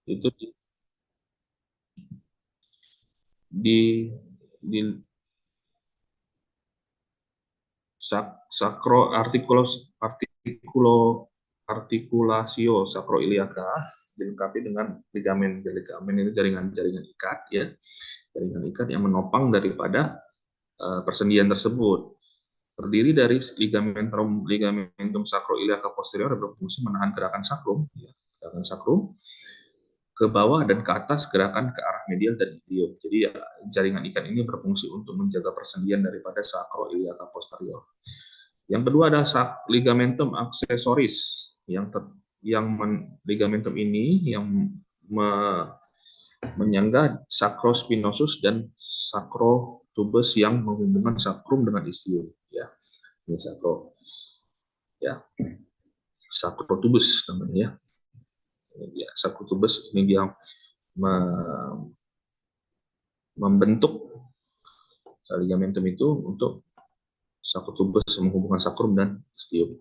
itu di di sakro artikulasio sakroiliaka dilengkapi dengan ligamen. Ligamen ini jaringan-jaringan ikat ya, jaringan ikat yang menopang daripada persendian tersebut. Terdiri dari ligamentum sakroiliaka posterior yang berfungsi menahan gerakan sakrum, ya, gerakan sakrum ke bawah dan ke atas, gerakan ke arah medial dan ilium. Jadi ya, jaringan ikat ini berfungsi untuk menjaga persendian daripada sakroiliaka posterior. Yang kedua adalah ligamentum aksesoris ligamentum ini yang menyangga sacrospinosus dan sacrotubus yang menghubungkan sakrum dengan ischium. Ya, ini ya, sacrotubus namanya ya. Ya, sacrotubus ini dia membentuk ligamentum itu untuk sacrotubus menghubungkan sakrum dan ischium.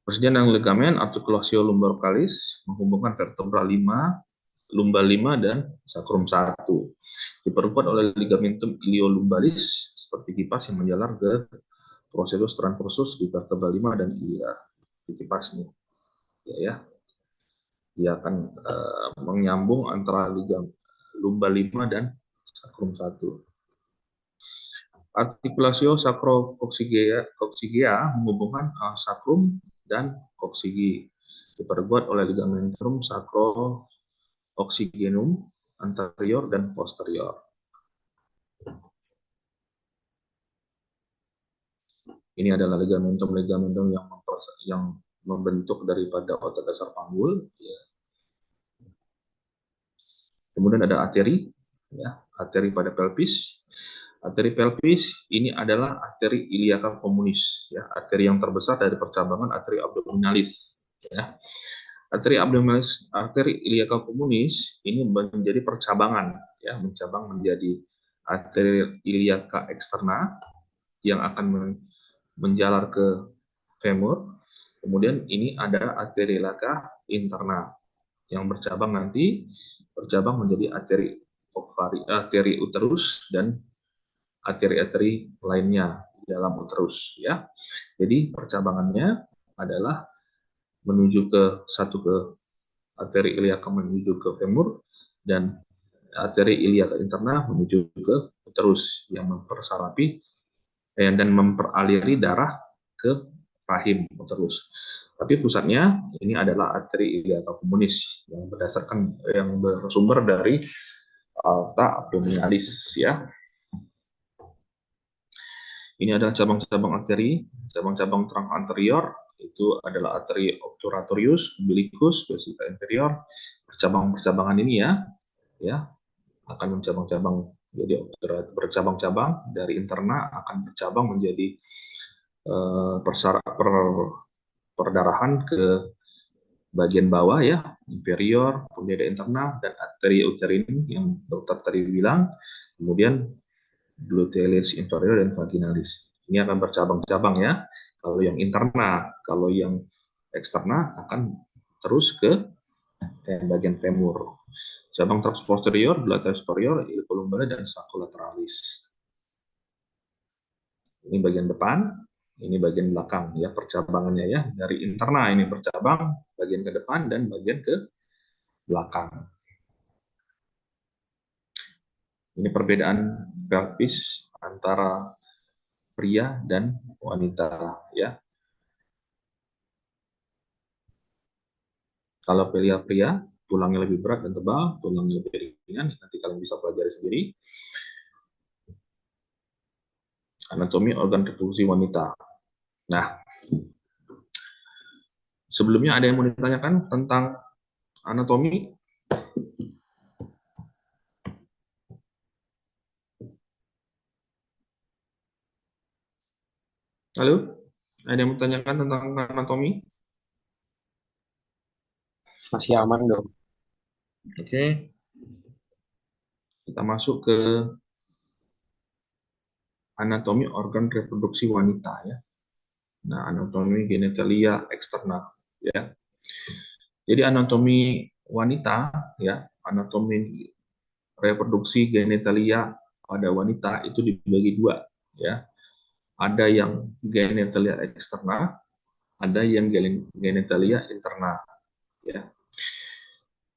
Persendian dan ligamen articulatio lumbricalis menghubungkan vertebra 5, lumbal 5 dan sakrum 1. Diperkuat oleh ligamentum iliolumbalis seperti kipas yang menjalar ke procesus transversus di vertebra 5 dan ilia. Di kipas nih. Ya. Dia akan menyambung antara lumbal 5 dan sakrum 1. Articulatio sacrococcygeae menghubungkan sakrum dan koksigi. Diperkuat oleh ligamentum sacrococcygenum anterior dan posterior. Ini adalah ligamentum yang membentuk daripada otot dasar panggul. Ya. Kemudian ada arteri, ya, arteri pada pelvis. Arteri pelvis ini adalah arteri iliaca communis, ya, arteri yang terbesar dari percabangan arteri abdominalis. Ya. Arteri iliaca communis ini menjadi percabangan, ya, mencabang menjadi arteri iliaca externa yang akan menjalar ke femur. Kemudian ini ada arteri iliaca interna yang bercabang menjadi arteri uterus dan arteri-arteri lainnya di dalam uterus, ya. Jadi percabangannya adalah menuju ke arteri iliaca menuju ke femur dan arteri iliaca interna menuju ke uterus yang mempersarapi dan memperaliri darah ke rahim uterus. Tapi pusatnya ini adalah arteri iliaca communis yang bersumber dari aorta abdominalis, ya. Ini adalah cabang-cabang arteri, cabang-cabang trunk anterior itu adalah arteri obturatorius, umbilicus, vesica inferior. Percabangan-percabangan ini ya akan mencabang-cabang jadi bercabang-cabang dari interna akan bercabang menjadi perdarahan ke bagian bawah ya, inferior, kemudian ada interna dan arteri uterin yang dokter tadi bilang, kemudian glutealis inferior dan vaginalis. Ini akan bercabang-cabang ya. Kalau yang interna, kalau yang eksterna akan terus ke bagian femur. Cabang trans posterior, gluteus superior, iliculumbar dan sacrolateralis. Ini bagian depan, ini bagian belakang ya percabangannya ya. Dari interna ini bercabang bagian ke depan dan bagian ke belakang. Ini perbedaan pelvis antara pria dan wanita ya. Kalau pria tulangnya lebih berat dan tebal, tulangnya lebih ringan, nanti kalian bisa pelajari sendiri. Anatomi organ reproduksi wanita. Nah, sebelumnya ada yang mau ditanyakan tentang anatomi? Halo? Ada yang mau ditanyakan tentang anatomi? Masih aman dong. Oke, kita masuk ke anatomi organ reproduksi wanita ya. Nah, anatomi genitalia eksternal, ya. Jadi anatomi wanita, ya, anatomi reproduksi genitalia pada wanita itu dibagi dua, ya. Ada yang genitalia eksternal, ada yang genitalia internal, ya.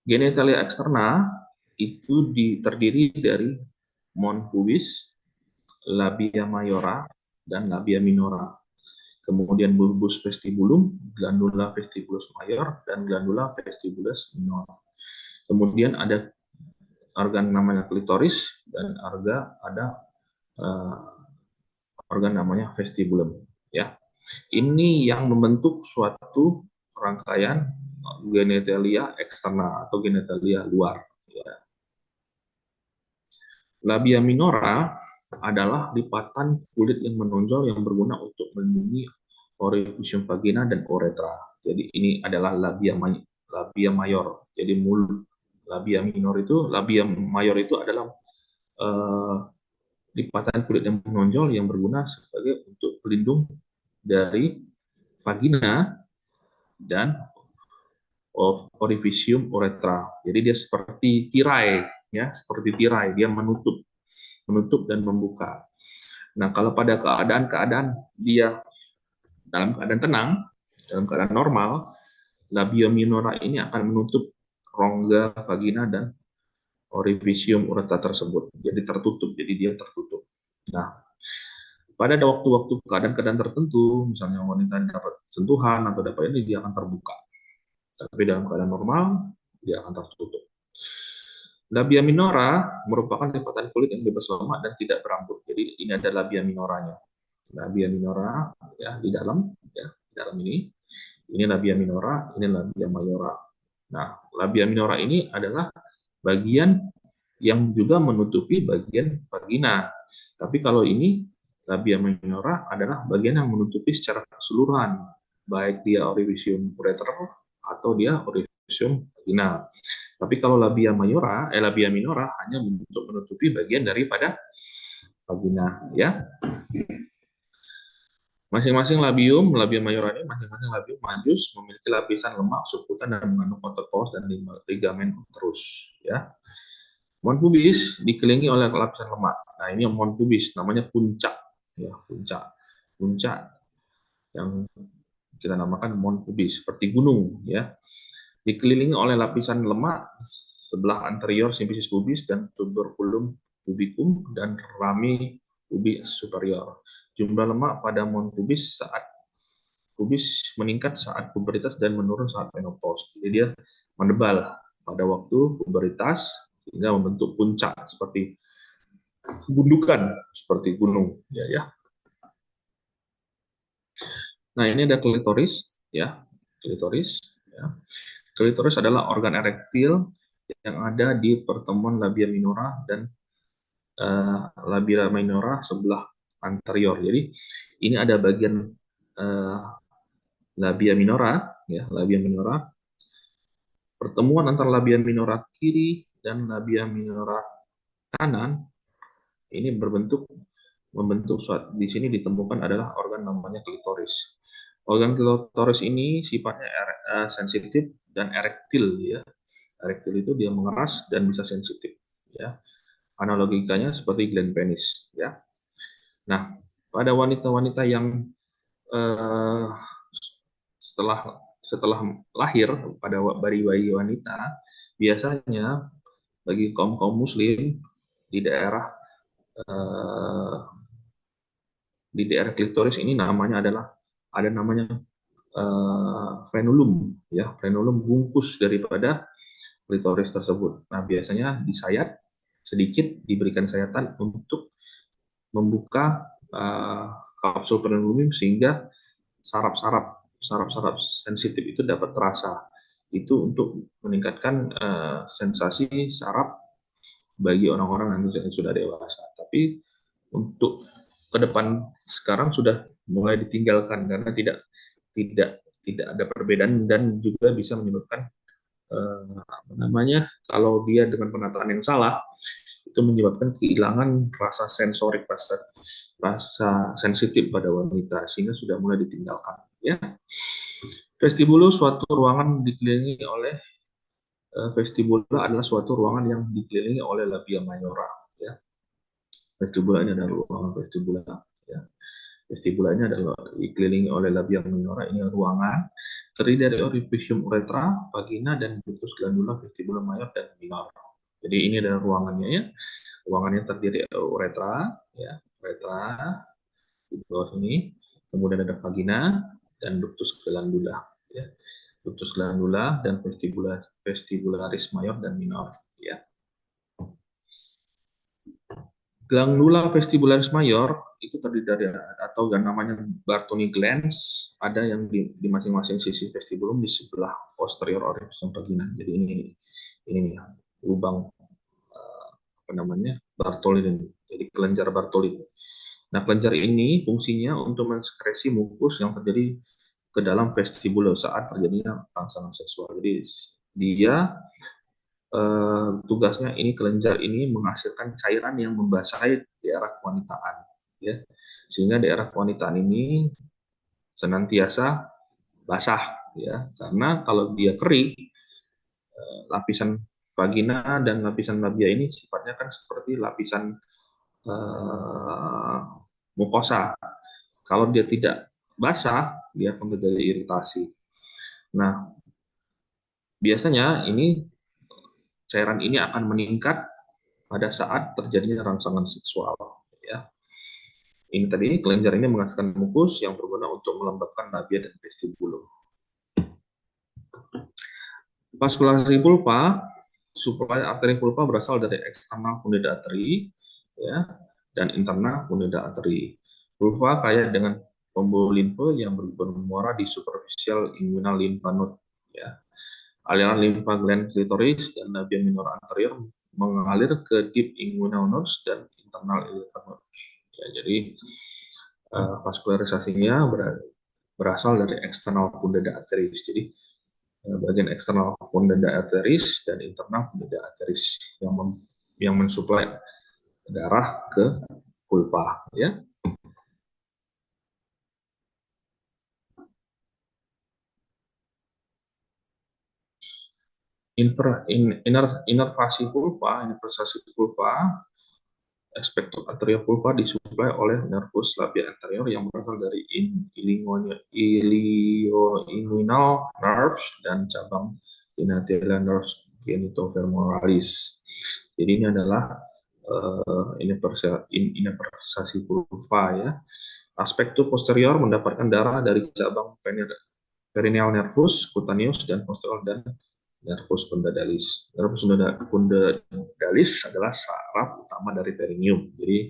Genitalia eksternal itu terdiri dari mons pubis, labia mayora, dan labia minora. Kemudian bulbus vestibulum, glandula vestibulus mayor, dan glandula vestibulus minor. Kemudian ada organ namanya klitoris, dan ada organ namanya vestibulum. Ya, ini yang membentuk suatu rangkaian genitalia eksternal atau genitalia luar. Ya. Labia minora adalah lipatan kulit yang menonjol yang berguna untuk melindungi orificium vagina dan uretra. Jadi ini adalah labia mayor. Jadi labia mayor itu adalah uh, lipatan kulit yang menonjol yang berguna sebagai untuk pelindung dari vagina dan orificium uretra. Jadi dia seperti tirai, ya, seperti tirai. Dia menutup dan membuka. Nah, kalau pada keadaan dia dalam keadaan tenang, dalam keadaan normal, labia minora ini akan menutup rongga vagina dan orificium uretra tersebut. Jadi tertutup, jadi dia tertutup. Nah, pada waktu-waktu keadaan-keadaan tertentu, misalnya wanita dapat sentuhan atau dapat ini, dia akan terbuka. Tapi dalam keadaan normal, dia akan tertutup. Labia minora merupakan lipatan kulit yang bebas lemak dan tidak berambut. Jadi ini ada labia minoranya. Labia minora, ya, di dalam, ya, di dalam ini. Ini labia minora, ini labia mayora. Nah, labia minora ini adalah bagian yang juga menutupi bagian vagina. Tapi kalau ini labia minora adalah bagian yang menutupi secara keseluruhan, baik dia orificium ureter atau dia orificium vagina. Tapi kalau labia minora hanya untuk menutupi bagian daripada vagina, ya. Masing-masing labia mayora ini, masing-masing labium majus memiliki lapisan lemak subkutan dan mengandung otot paus dan ligamen terus, ya. Mons pubis dikelilingi oleh lapisan lemak. Nah, ini mons pubis namanya puncak, ya, puncak yang kita namakan mons pubis, seperti gunung, ya. Dikelilingi oleh lapisan lemak sebelah anterior simfisis pubis dan tuberculum pubicum dan rami pubis superior. Jumlah lemak pada mons pubis meningkat saat pubertas dan menurun saat menopause. Jadi dia menebal pada waktu pubertas sehingga membentuk puncak seperti gundukan, seperti gunung, ya, ya. Nah, ini ada klitoris, ya, klitoris, ya. Klitoris adalah organ erektil yang ada di pertemuan labia minora dan labia minora sebelah anterior. Jadi ini ada bagian labia minora, ya, labia minora. Pertemuan antara labia minora kiri dan labia minora kanan ini membentuk di sini ditemukan adalah organ namanya klitoris. Organ klitoris ini sifatnya sensitif dan erektil, ya. Erektil itu dia mengeras dan bisa sensitif, ya. Analogikanya seperti gland penis, ya. Nah, pada wanita-wanita yang eh, setelah lahir, pada bayi-bayi wanita, biasanya bagi kaum muslim di daerah eh, klitoris ini ada namanya frenulum, ya, frenulum bungkus daripada klitoris tersebut. Nah, biasanya disayat sedikit, diberikan sayatan untuk membuka kapsul frenulum sehingga saraf-saraf sensitif itu dapat terasa. Itu untuk meningkatkan sensasi saraf bagi orang-orang yang sudah dewasa. Tapi untuk ke depan sekarang sudah mulai ditinggalkan karena tidak tidak ada perbedaan dan juga bisa menyebabkan apa namanya, kalau dia dengan penataan yang salah itu menyebabkan kehilangan rasa sensorik, rasa sensitif pada wanita, sehingga sudah mulai ditinggalkan. Ya, vestibulus suatu ruangan dikelilingi oleh vestibula adalah suatu ruangan yang dikelilingi oleh labia mayora. Ya, vestibula ini adalah ruangan vestibula. Ya. Vestibula ini adalah dikelilingi oleh labia minora. Ini ruangan terdiri dari orifisium uretra, vagina, dan ductus glandula, vestibula mayor dan minor. Jadi ini adalah ruangannya ya. Ruangannya terdiri dari uretra, ya, uretra di bawah ini. Kemudian ada vagina dan ductus glandula, ya. Ductus glandula dan vestibularis mayor dan minor, ya. Glandula vestibularis mayor itu terdiri dari atau namanya Bartoni glands, ada yang di masing-masing sisi vestibulum di sebelah posterior orifice vagina. Jadi ini nih lubang apa namanya Bartoli ini. Jadi kelenjar Bartoli. Nah, kelenjar ini fungsinya untuk mensekresi mukus yang terjadi ke dalam vestibulum saat terjadinya rangsangan seksual. Jadi dia tugasnya ini kelenjar ini menghasilkan cairan yang membasahi daerah kewanitaan, ya, sehingga daerah kewanitaan ini senantiasa basah, ya, karena kalau dia kering, lapisan vagina dan lapisan labia ini sifatnya kan seperti lapisan mukosa. Kalau dia tidak basah, dia akan terjadi iritasi. Nah, biasanya ini cairan ini akan meningkat pada saat terjadinya rangsangan seksual. Ya. Ini tadi kelenjar ini menghasilkan mukus yang berguna untuk melembabkan labia dan vestibulum. Vaskulasi pulpa, suplai arteri pulpa berasal dari eksternal pundida arteri, ya, dan internal pundida arteri. Pulpa kaya dengan pembuluh limfe yang bermuara di superficial inguinal lymph node. Ya. Aliran limfa gland klitoris dan labia minor anterior mengalir ke deep inguinal nodes dan internal iliac nodes. Ya, jadi vaskularisasinya berasal dari eksternal pundida arteris. Jadi bagian eksternal pundida arteris dan internal pundida arteris yang mensuplai darah ke pulpa, ya. Inervasi pulpa, aspek arteria pulpa disuplai oleh nervus labia anterior yang berasal dari ilioinguinal nerves dan cabang genitalia nerves genitofemoralis. Jadi ini adalah inervasi pulpa, ya. Aspektus posterior mendapatkan darah dari cabang perineal nervus cutaneus dan posterior dan nervus pundadalis. Nervus pundadalis adalah saraf utama dari perineum. Jadi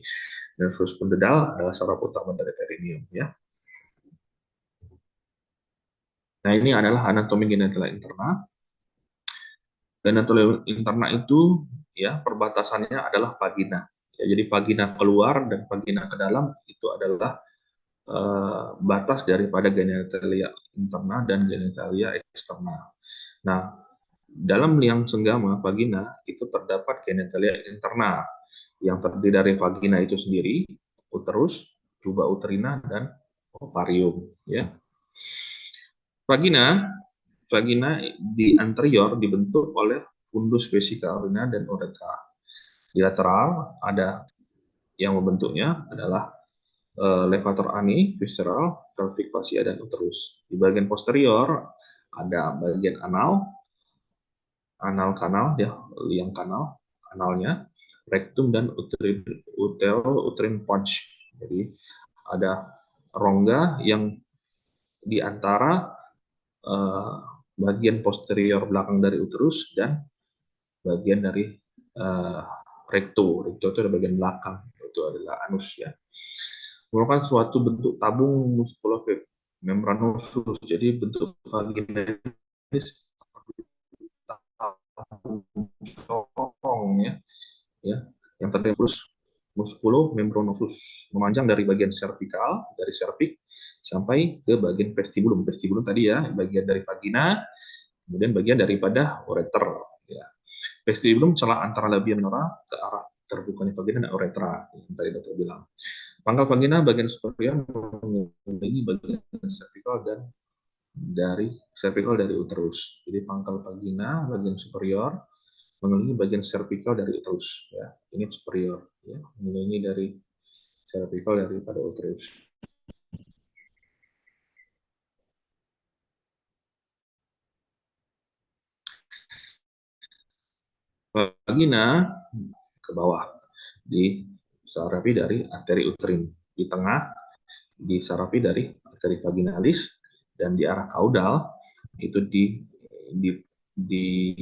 nervus pundadal adalah saraf utama dari perineum, ya. Nah, ini adalah anatomi genitalia interna. Genitalia interna itu, ya, perbatasannya adalah vagina. Ya, jadi vagina keluar dan vagina ke dalam itu adalah batas daripada genitalia interna dan genitalia eksterna. Nah, dalam liang senggama vagina itu terdapat genitalia interna yang terdiri dari vagina itu sendiri, uterus, tuba uterina, dan ovarium. Ya. Vagina di anterior dibentuk oleh fundus vesika urina dan uretra. Di lateral ada yang membentuknya adalah levator ani, visceral, pelvic fascia, dan uterus. Di bagian posterior ada bagian anal kanal, ya, liang kanal, analnya, rectum, dan uterine pouch. Jadi ada rongga yang di antara bagian posterior belakang dari uterus dan bagian dari recto. Recto itu ada bagian belakang, itu adalah anus, ya. Merupakan suatu bentuk tabung muskulomembranosus. Jadi bentuk vagina ini sorong, ya, yang terdiri muskulomembranosus, memanjang dari bagian servikal, dari serviks sampai ke bagian vestibulum. Vestibulum tadi, ya, bagian dari vagina, kemudian bagian daripada ureter, ya. Vestibulum celah antara labia minora ke arah terbukanya vagina dan uretra yang tadi dokter bilang. Pangkal vagina bagian superior mengelilingi bagian cervical dan dari uterus. Jadi pangkal vagina bagian superior mengelilingi bagian cervical dari uterus. Ya, ini superior, ya, mengelilingi dari cervical daripada uterus. Vagina ke bawah disarapi dari arteri uterin, di tengah disarapi dari arteri vaginalis, dan di arah kaudal itu di, di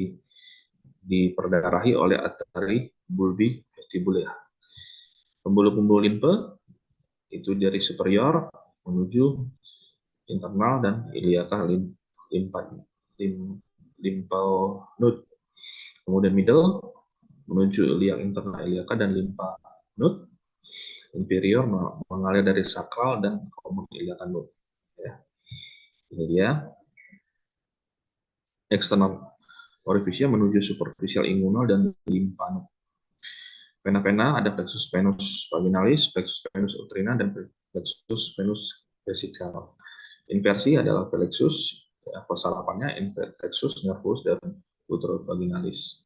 diperdarahi oleh arteri bulbi vestibular. Pembuluh-pembuluh limfe itu dari superior menuju internal dan iliaka lymphnode. Kemudian middle menuju iliak internal iliaka dan limpa node. Inferior mengalir dari sakral dan common iliakan node. Ya. Ini dia. External orifice menuju superficial inguinal dan limpa node. Vena-vena ada plexus venus vaginalis, plexus venus uterina, dan plexus venus vesical. Inversi adalah plexus, ya, persalapannya plexus nervus dan uterovaginalis.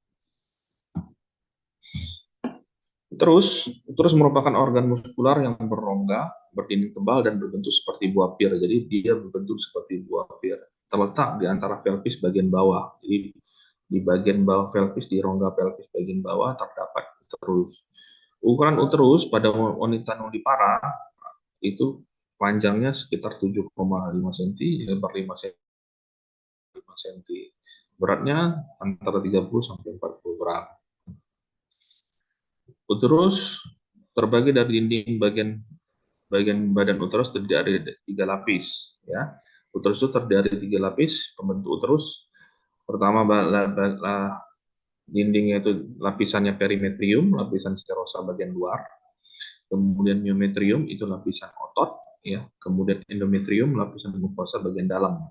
Uterus merupakan organ muskular yang berongga, berdinding tebal, dan berbentuk seperti buah pir. Jadi dia berbentuk seperti buah pir. Terletak di antara pelvis bagian bawah. Jadi di bagian bawah pelvis, di rongga pelvis bagian bawah terdapat uterus. Ukuran uterus pada wanita nulipara itu panjangnya sekitar 7,5 cm, lebar 5 cm. Beratnya antara 30 sampai 40 gram. Uterus terbagi dari dinding bagian badan uterus terdiri dari 3 lapis, ya. Uterus itu terdiri dari 3 lapis pembentuk uterus. Pertama, dindingnya itu lapisannya perimetrium, lapisan serosa bagian luar. Kemudian myometrium itu lapisan otot, ya. Kemudian endometrium lapisan mukosa bagian dalam.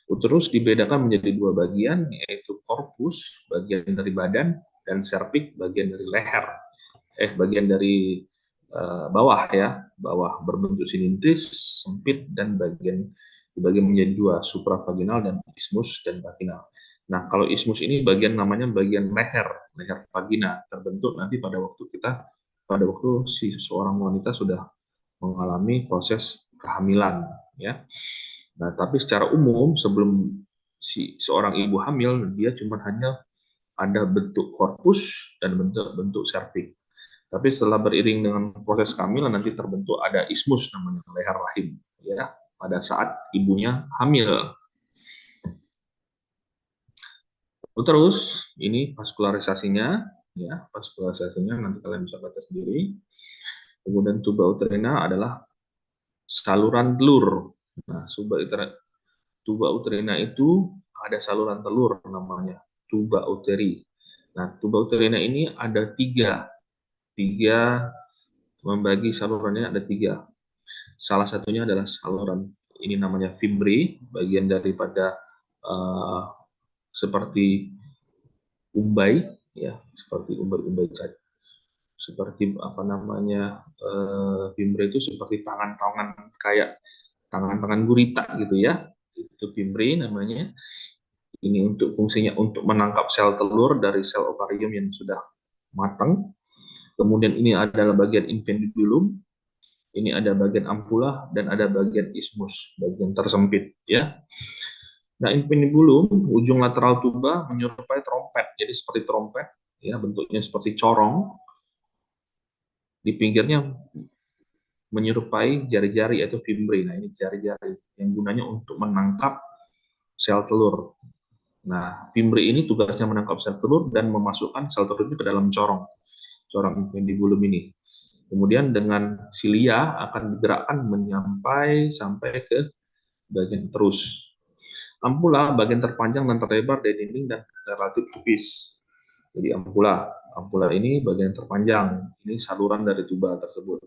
Uterus dibedakan menjadi 2 bagian, yaitu korpus bagian dari badan dan serviks bagian dari leher. Bagian dari bawah, ya, bawah berbentuk silindris, sempit, dan dibagi menjadi 2, supravaginal dan ismus dan vaginal. Nah, kalau ismus ini namanya bagian leher vagina, terbentuk nanti pada waktu si seorang wanita sudah mengalami proses kehamilan, ya. Nah, tapi secara umum sebelum seorang ibu hamil, dia cuma hanya ada bentuk korpus dan bentuk serviks. Tapi setelah beriring dengan proses kehamilan nanti terbentuk ada ismus namanya leher rahim, ya, pada saat ibunya hamil. Terus ini vaskularisasinya, ya, vaskularisasinya nanti kalian bisa baca sendiri. Kemudian tuba uterina adalah saluran telur. Nah, tuba uterina itu ada saluran telur namanya tuba uteri. Nah, tuba uterina ini ada tiga membagi salurannya ada 3. Salah satunya adalah saluran ini namanya fimbre, bagian daripada seperti umbai, ya, seperti umbai-umbai seperti apa namanya, fimbre itu seperti tangan-tangan kayak tangan-tangan gurita gitu, ya. Itu fimbre namanya. Ini untuk fungsinya untuk menangkap sel telur dari sel ovarium yang sudah matang. Kemudian ini adalah bagian infundibulum, ini ada bagian ampula, dan ada bagian ismus, bagian tersempit, ya. Nah, infundibulum, ujung lateral tuba menyerupai trompet, jadi seperti trompet, ya, bentuknya seperti corong. Di pinggirnya menyerupai jari-jari atau fimbre. Nah, ini jari-jari yang gunanya untuk menangkap sel telur. Nah, fimbre ini tugasnya menangkap sel telur dan memasukkan sel telur itu ke dalam corong infundibulum ini. Kemudian dengan silia akan digerakkan sampai ke bagian terus. Ampula bagian terpanjang dan terlebar dari dinding dan relatif tipis. Jadi ampula ini bagian terpanjang, ini saluran dari tuba tersebut.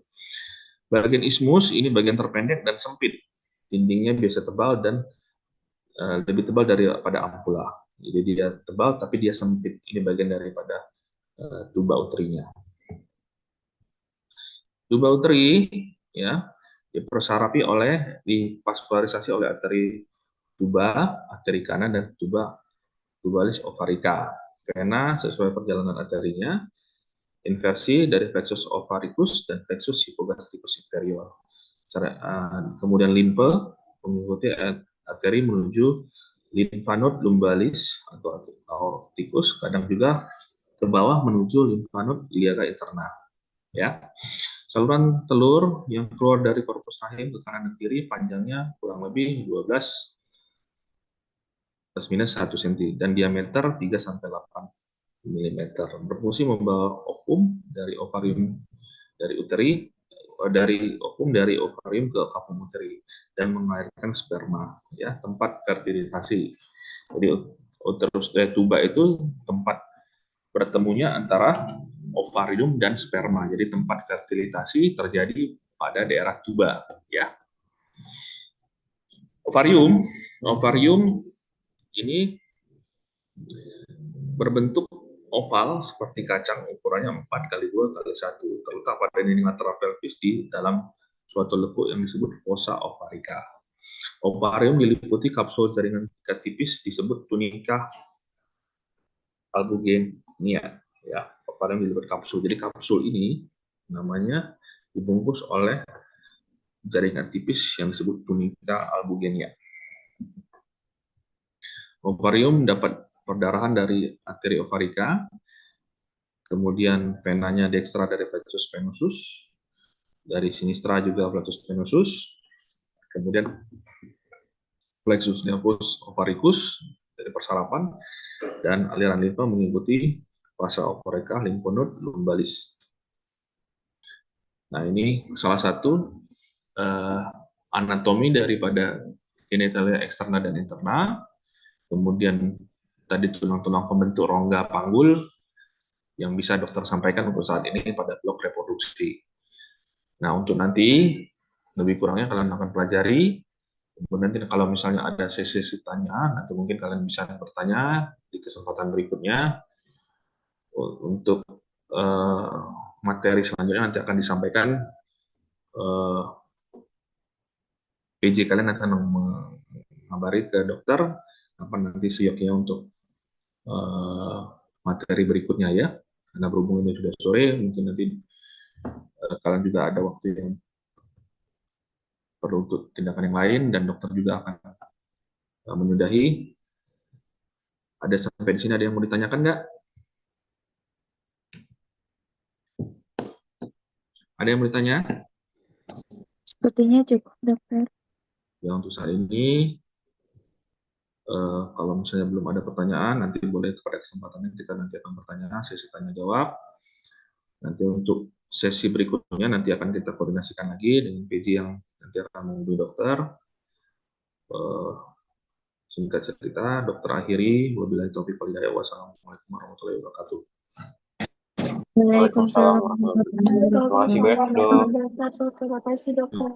Bagian ismus ini bagian terpendek dan sempit. Dindingnya biasa tebal dan lebih tebal daripada ampula. Jadi dia tebal tapi dia sempit. Ini bagian daripada tuba uterinya. Tuba uteri ya divaskularisasi oleh arteri tuba, arteri kanan dan tubalis ovarika. Karena sesuai perjalanan arterinya, inversi dari plexus ovaricus dan plexus hypogastricus inferior. Kemudian limfe mengikuti arteri menuju limfa node lumbalis atau aorticus, kadang juga ke bawah menuju limfa node iliaca interna. Ya, saluran telur yang keluar dari korpus rahim ke kanan dan kiri panjangnya kurang lebih 12 plus minus 1 cm dan diameter 3 sampai 8 mm. Berfungsi membawa ovum dari ovarium dari ovarium ke kapum uteri dan mengalirkan sperma, ya, tempat fertilisasi. Jadi tuba itu tempat bertemunya antara ovarium dan sperma. Jadi tempat fertilisasi terjadi pada daerah tuba, ya. Ovarium ini berbentuk oval seperti kacang, ukurannya 4 kali 2 kali 1, terletak pada dinding lateral pelvis di dalam suatu lekuk yang disebut fossa ovarica. Ovarium diliputi kapsul jaringan ikat tipis disebut tunika albugenia. Ya, ovarium diliputi kapsul. Jadi kapsul ini namanya dibungkus oleh jaringan tipis yang disebut tunika albugenia. Ovarium dapat perdarahan dari arteri ovarika, kemudian venanya dextra dari plexus venosus, dari sinistra juga plexus venosus, kemudian plexus nervus ovaricus dari persarapan, dan aliran limfa mengikuti fossa ovarica lymphnode lumbalis. Nah, ini salah satu anatomi daripada genitalia eksterna dan interna. Kemudian tadi tulang-tulang pembentuk rongga panggul yang bisa dokter sampaikan untuk saat ini pada blok reproduksi. Nah, untuk nanti lebih kurangnya kalian akan pelajari. Kemudian nanti kalau misalnya ada sesi tanya, nanti mungkin kalian bisa bertanya di kesempatan berikutnya. Untuk materi selanjutnya nanti akan disampaikan, PJ kalian akan mengabari ke dokter apa nanti sioknya untuk materi berikutnya, ya. Karena berhubung ini sudah sore, mungkin nanti kalian juga ada waktu yang perlu untuk tindakan yang lain, dan dokter juga akan menyudahi. Ada sampai di sini ada yang mau ditanyakan nggak? Ada yang mau ditanya? Sepertinya cukup, dokter. Ya, untuk saat ini, kalau misalnya belum ada pertanyaan, nanti boleh pada kesempatannya kita nanti akan bertanya, sesi tanya jawab. Nanti untuk sesi berikutnya nanti akan kita koordinasikan lagi dengan PJ yang nanti akan menghubungi dokter. Singkat cerita, dokter akhiri. Wabillahi taufiq wal hidayah. Wassalamualaikum warahmatullahi wabarakatuh. Waalaikumsalam. Terima kasih banyak, Dok. Terima kasih, dokter.